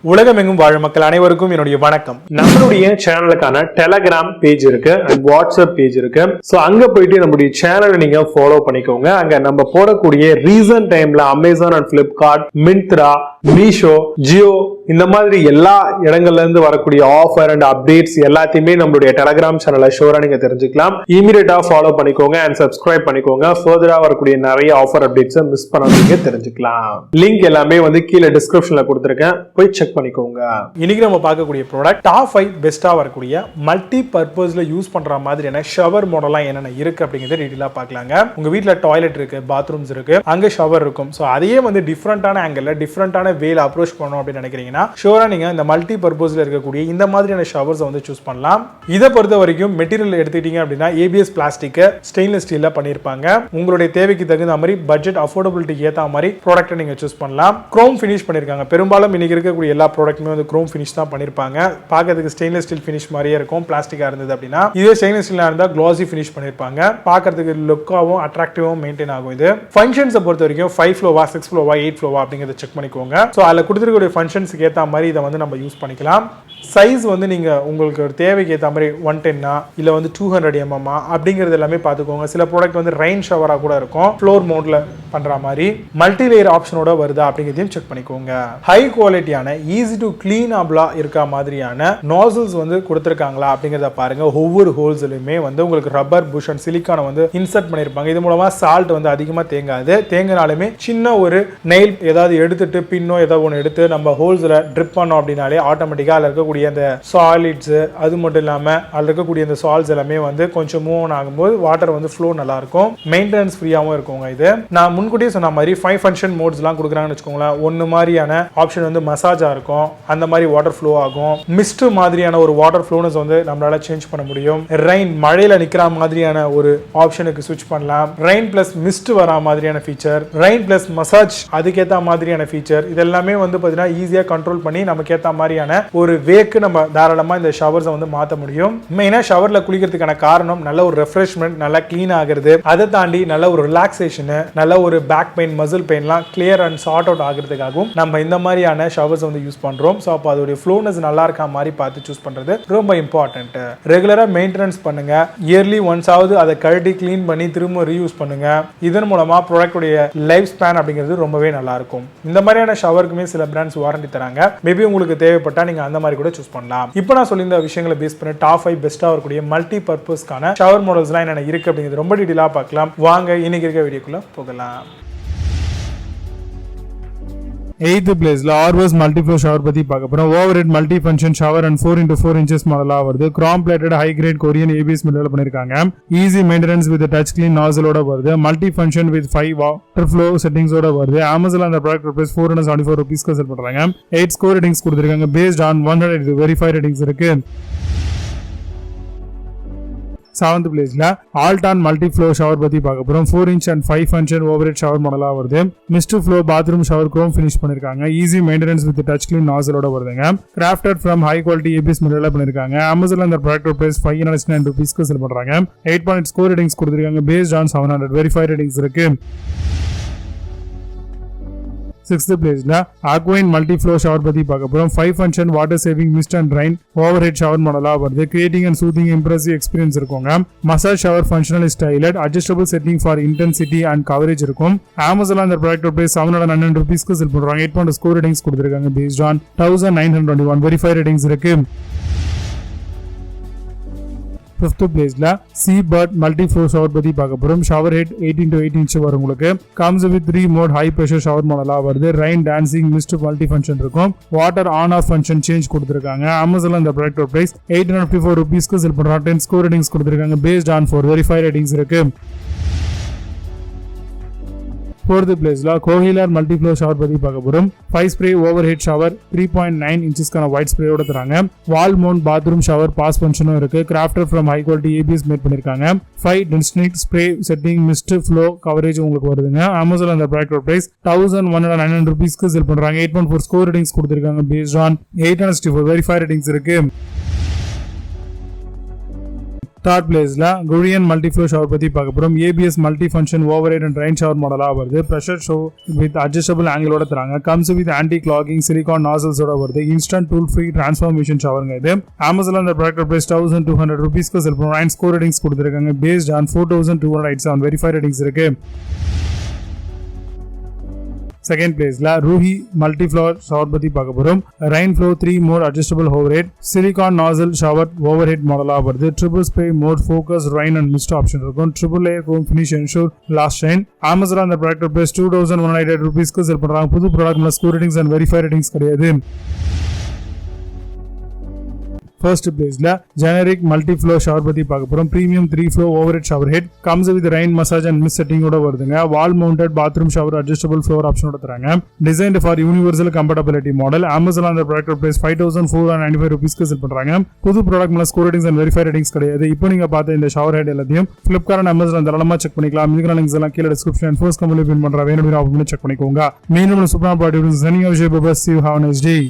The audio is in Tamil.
உலகமெங்கும் வாழும் மக்கள் அனைவருக்கும் என்னுடைய வணக்கம். நம்மளுடைய சேனலுக்கான டெலகிராம் பேஜ் இருக்கு அண்ட் வாட்ஸ்அப் பேஜ் இருக்கு. சோ அங்க போயிட்டு நம்மளுடைய சேனலை நீங்க ஃபாலோ பண்ணிக்கோங்க. அங்க நம்ம போடக்கூடிய ரீசன்ட் டைம்ல Amazon and Flipkart, Myntra, Meesho, Jio இந்த மாதிரி எல்லா இடங்கள்ல இருந்து வரக்கூடிய ஆஃபர் அண்ட் அப்டேட்ஸ் எல்லாத்தையுமே நம்மளுடைய டெலகிராம் சேனல்ல ஷோரா நீங்க தெரிஞ்சுக்கலாம். இமீடியட்டா ஃபாலோ பண்ணிக்கோங்க அண்ட் சப்ஸ்கிரைப் பண்ணிக்கோங்க. ஃபர்தரா வரக்கூடிய நிறைய ஆஃபர் அப்டேட்ஸ் மிஸ் பண்ணாதீங்க, தெரிஞ்சுக்கலாம். லிங்க் எல்லாமே கீழே டிஸ்கிரிப்ஷன்ல கொடுத்திருக்கேன், போய் செக் பண்ணிக்கோங்க. இன்னைக்கு நம்ம பார்க்கக்கூடிய ப்ராடக்ட் டாப் 5 பெஸ்டா வரக்கூடிய மல்டி பர்பஸ்ல யூஸ் பண்ற மாதிரியான ஷவர் மாடல்லாம் என்னென்ன இருக்கு அப்படிங்கறத டீடைலா பார்க்கலாங்க. உங்க வீட்ல டாய்லெட் இருக்கு, பாத்ரூம்ஸ் இருக்கு, அங்க ஷவர் இருக்கும். சோ அதையே டிஃபரண்டான ஆங்கிள், டிஃபரண்டான வேல அப்ரோச் பண்ணணும் அப்படின்னு நினைக்கிறீங்கன்னா ஷோரா நீங்க இந்த மல்டி பர்பஸ்ல இருக்கக்கூடிய இந்த மாதிரியான ஷவர்ஸ் சூஸ் பண்ணலாம். இதை பொறுத்த வரைக்கும் மெட்டீரியல் எடுத்துக்கிட்டீங்க அப்படின்னா ஏபிஎஸ் பிளாஸ்டிக், ஸ்டெயின்லெஸ் ஸ்டீல்ல பண்ணிருப்பாங்க. உங்களுடைய தேவைக்கு தகுந்த மாதிரி பட்ஜெட் அஃபோர்டபிலிட்டிக்கு ஏத்த மாதிரி ப்ராடக்ட்டை நீங்க சூஸ் பண்ணலாம். குரோம் ஃபினிஷ் பண்ணிருக்காங்க. பெரும்பாலும் இன்னைக்கு இருக்கக்கூடிய எல்லா ப்ராடக்ட்டுமே குரோம் ஃபினிஷ் தான் பண்ணிருப்பாங்க. பார்க்கிறதுக்கு ஸ்டெயின்லெஸ் ஸ்டீல் ஃபினிஷ் மாதிரியே இருக்கும். பிளாஸ்டிக்கா இருந்தது அப்படின்னா இதே ஸ்டெயின்லெஸ் ஸ்டீலா இருந்தா க்ளாசி ஃபினிஷ் பண்ணிருப்பாங்க. பார்க்கிறதுக்கு லுக்காவும் அட்ராக்டிவாவும் மெயின்டைன் ஆகும். இது ஃபங்க்ஷன்ஸை பொறுத்த வரைக்கும் 5 ஃப்ளோவா, 6 ஃப்ளோவா, 8 ஃப்ளோவா அப்படிங்கறத செக் பண்ணிக்கோங்க. சோ அதுல கொடுத்திருக்கக்கூடிய ஃபங்க்ஷன்ஸ்க்கு ஏத்த மாதிரி இதை நம்ம யூஸ் பண்ணிக்கலாம். சைஸ் நீங்க உங்களுக்கு ஒரு தேவைக்கு ஏற்ற மாதிரி 110 இல்ல 200 mm அப்படிங்கிறது எல்லாமே பார்த்துக்கோங்க. சில ப்ராடக்ட் ரெயின் ஷவரா கூட இருக்கும், ஃப்ளோர் மோட்ல பண்ற மாதிரி. மல்டி லேயர் ஆப்ஷனோட வருதா அப்படிங்கிறதையும் செக் பண்ணிக்கோங்க. ஹை குவாலிட்டியான ஈஸி டு கிளீன் அப்லா இருக்க மாதிரியான நாசல்ஸ் கொடுத்திருக்காங்களா அப்படிங்கறத பாருங்க. ஒவ்வொரு ஹோல்ஸ்லயுமே உங்களுக்கு ரப்பர் புஷ் அண்ட் சிலிக்கான இன்சர்ட் பண்ணிருப்பாங்க. இது மூலமா சால்ட் அதிகமா தேங்காது. தேங்கினாலுமே சின்ன ஒரு நெயில் ஏதாவது எடுத்துட்டு பின்னோ ஏதாவது ஒன்று எடுத்து நம்ம ஹோல்ஸ்ல ட்ரிப் பண்ணோம் அப்படின்னாலே ஆட்டோமேட்டிக்கா அதுல இருக்கக்கூடிய அந்த சாலிட்ஸ், அது மட்டும் இல்லாம அதுல இருக்கக்கூடிய அந்த சால்ட்ஸ் எல்லாமே கொஞ்சம் மூவ் ஆன் ஆகும்போது வாட்டர் ஃப்ளோ நல்லா இருக்கும், மெயின்டெனன்ஸ் ஃப்ரீயாவும் இருக்குங்க. இது நான் முன்கூட்டியே சொன்ன மாதிரி 5 ஃபங்க்ஷன் மோட்ஸ் எல்லாம் கொடுக்குறாங்கன்னு வச்சுக்கோங்களேன். ஒன்னு மாதிரியான ஆப்ஷன் மசாஜா இருக்கும், அந்த மாதிரி வாட்டர் ஃப்ளோ ஆகும். மிஸ்ட் மாதிரியான ஒரு வாட்டர் ஃப்ளோனஸ் நம்மளால சேஞ்ச் பண்ண முடியும். ரெயின் மழையில நிக்கிற மாதிரியான ஒரு ஆப்ஷனுக்கு ஸ்விட்ச் பண்ணலாம். ரெயின் பிளஸ் மிஸ்ட் வரா மாதிரியான ஃபீச்சர், ரெயின் பிளஸ் மசாஜ் அதுக்கேற்ற மாதிரியான ஃபீச்சர், இதெல்லாமே பாத்தீங்கன்னா ஈஸியா கண்ட்ரோல் பண்ணி நமக்கு ஏற்ற மாதிரியான ஒரு வேக்கு நம்ம தாராளமா இந்த ஷவர்ஸ் மாத்த முடியும். மெயினா ஷவர்ல குளிக்கிறதுக்கான காரணம் நல்ல ஒரு ரெஃப்ரெஷ்மெண்ட், நல்லா கிளீன் ஆகிறது. அதை தாண்டி நல்ல ஒரு ரிலாக்ஸேஷன், நல்ல ஒரு பேக் பெயின், மசில் பெயின்லாம் கிளியர் அண்ட் சார்ட் அவுட் ஆகிறதுக்காகவும் நம்ம இந்த மாதிரியான ஷவர்ஸ் யூஸ் பண்றோம். ஸோ அப்போ அதோட ஃப்ளோனஸ் நல்லா இருக்க மாதிரி பார்த்து சூஸ் பண்றது ரொம்ப இம்பார்ட்டன்ட். ரெகுலரா மெயின்டெனன்ஸ் பண்ணுங்க. இயர்லி ஒன்ஸ் ஆவது அதை கழட்டி கிளீன் பண்ணி திரும்ப ரீயூஸ் பண்ணுங்க. இதன் மூலமா ப்ராடக்ட்டுடைய லைஃப் ஸ்பேன் அப்படிங்கிறது ரொம்பவே நல்லா இருக்கும். இந்த மாதிரியான ஷவருக்குமே சில பிராண்ட்ஸ் வாரண்டி தராங்க. மேபி உங்களுக்கு தேவைப்பட்டா நீங்க அந்த மாதிரி கூட சூஸ் பண்ணலாம். இப்போ நான் சொல்லியிருந்த விஷயங்களை பேஸ் பண்ணி டாப் 5 பெஸ்டா வரக்கூடிய மல்டி பர்பஸ்க்கான ஷவர் மாடல்ஸ்லாம் என்னென்ன இருக்கு அப்படிங்கிறது ரொம்ப டீடைலா பார்க்கலாம். வாங்க இன்னைக்கு இருக்க வீடியோக்குள்ள போகலாம். 8th பிளேஸ்ல ஆர்வஸ் மல்டிஃப்ளோ ஷவர் பத்தி பார்க்க போறோம். Overhead multi function shower and 4x4 inches மாடலா வருது. Chrome plated high grade Korean ABS material பண்ணிருக்காங்க. Easy maintenance with touch clean நாசலோட வருது. Multi function with 5 water flow செட்டிங்ஸோட வருது. Amazon அந்த ப்ராடக்ட் பிரைஸ் 474 ரூபீஸ்க்கு செல் பண்றாங்க. 8 ஸ்கோர் ரேட்டிங்ஸ் கொடுத்திருக்காங்க. பேஸ்ட் ஆன் 100 வெரிஃபைட் ரேட்டிங்ஸ் இருக்கு. 7th பிளேஸ்ல ஆல்டான் மல்டி ஃப்ளோ ஷவர் பத்தி பார்க்க போறோம். 4 inch and 5 function overhead shower மாடலா வருது. Mist flow bathroom shower chrome finish பண்ணிருக்காங்க. Easy maintenance with touch clean நாசலோட வருதுங்க. Crafted from high quality ABS material பண்ணிருக்காங்க. Amazon அந்த ப்ராடக்ட் பிரைஸ் 509 ரூபீஸ்க்கு செல் பண்றாங்க. 8.8 ஸ்கோர் ரேட்டிங்ஸ் கொடுத்திருக்காங்க. பேஸ்ட் ஆன் 700 வெரிஃபைட் ரேட்டிங்ஸ் இருக்கு. 6th பிளேஸ்ல அக்வைன் மல்டி ஃப்ளோ ஷவர் பத்தி பார்க்க போறோம். 5 function water saving mist and rain overhead shower மாடலா வருது. Creating and soothing impressive experience இருக்குங்க. Massage shower functional styled adjustable setting for intensity and coverage இருக்கும். Amazon அந்த ப்ராடக்ட் பிரைஸ் 709 ரூபீஸ்க்கு செல் பண்றாங்க. 8.2 ஸ்கோர் ரேட்டிங்ஸ் கொடுத்திருக்காங்க. பேஸ்ட் ஆன் 1921 வெரிஃபைட் ரேட்டிங்ஸ் இருக்கு. 5th பிளேஸ்ல சீபர்ட் மல்டி ஃப்ளோ ஷவர் பத்தி பார்க்க போறோம். ஷவர் ஹெட் 18x8 inch வரும். உங்களுக்கு comes with 3 mode high pressure shower மாடலா வருது. Rain dancing mist multi function இருக்கும். Water on off function change கொடுத்திருக்காங்க. Amazon அந்த ப்ராடக்ட் பிரைஸ் 854 ரூபீஸ்க்கு செல் பண்றாங்க. 10 ஸ்கோர் ரேட்டிங்ஸ் கொடுத்திருக்காங்க. பேஸ்ட் ஆன் 4 வெரிஃபைட் ரேட்டிங்ஸ் இருக்கு. 4th பிளேஸ்ல கோஹிலர் மல்டி ஃப்ளோ ஷவர் பத்தி பார்க்க போறோம். 5 ஸ்ப்ரே ஓவர்ஹெட் ஷவர் 3.9 inchஸ்க்கான ஒயிட் ஸ்ப்ரேயோட தராங்க. Wall mount bathroom shower pause ஃபங்க்ஷனும் இருக்கு. Crafted from high quality ABS made பண்ணிருக்காங்க. 5 டென்ஸ்னிக் spray setting mist flow coverage உங்களுக்கு வருதுங்க. Amazon அந்த ப்ராடக்ட் பிரைஸ் 1109 ரூபீஸ்க்கு செல் பண்றாங்க. 8.4 ஸ்கோர் ரேட்டிங்ஸ் கொடுத்திருக்காங்க. பேஸ்ட் ஆன் 864 வெரிஃபைட் ரேட்டிங்ஸ் இருக்கு. தேர்ட் பிளேஸ்ல குரியன் மல்டிஃப்ளோ ஷவர் பத்தி பார்க்க போறோம். ABS multi function overhead and rain shower மாடலா வருது. பிரஷர் ஷோ வித் அட்ஜஸ்டபிள் ஆங்கிளோட தராங்க. Comes with anti clogging silicone நாசல்ஸோட வருது. இன்ஸ்டன்ட் டூல் ஃப்ரீ டிரான்ஸ்ஃபார்மேஷன் ஷவருங்க இது. Amazon அந்த ப்ராடக்ட் பிரைஸ் 1200 ரூபீஸ்க்கு செல் பண்ணுவோம். 9 ஸ்கோர் ரேட்டிங்ஸ் கொடுத்திருக்காங்க. பேஸ்ட் ஆன் 4287 வெரிஃபைட் ரேட்டிங்ஸ் இருக்கு. செகண்ட் பிளேஸ்ல ரூஹி மல்டி ஃப்ளோர் ஷவர் பத்தி பார்க்க போறோம். Rain flow 3 mode adjustable overhead silicone nozzle shower overhead மாடலா வருது. Triple spray mode focus rain and mist option இருக்கும். ட்ரிபிள் லேயர் கோம் finish ensure last shine. Amazon அந்த ப்ராடக்ட் பிரைஸ் 2188 ரூபீஸ்க்கு செல் பண்றாங்க. புது ப்ராடக்ட்ல score ratings and verify ratings கிடையாது. First பிளேஸ்ல ஜெனரிக் மல்டி ஃப்ளோ ஷவர் பத்தி பார்க்க போறோம். Premium 3 flow overhead shower head comes with rain massage and mist செட்டிங்கோட வருதுங்க. Wall mounted bathroom shower adjustable floor ஆப்ஷனோட தராங்க. Designed for universal compatibility model. Amazon அந்த ப்ராடக்ட் பிரைஸ் 5495 ரூபீஸ்க்கு செல் பண்றாங்க. புது ப்ராடக்ட் மேல score ratings and verify ratings கிடையாது. இப்போ நீங்க பார்த்த இந்த ஷவர் ஹெட் எல்லாத்தையும் Flipkart and Amazon தாராளமா செக் பண்ணிக்கலாம். மீதி லிங்க்ஸ் எல்லாம் கீழ டிஸ்கிரிப்ஷன் ஃபர்ஸ்ட் கமெண்ட்ல பின் பண்றேன். வேணும்னா ஆப்ஷன் செக் பண்ணிக்கோங்க. மீண்டும் சூப்பரான ப்ராடக்ட் சனிங்க விஷயம் bus you have a nice day.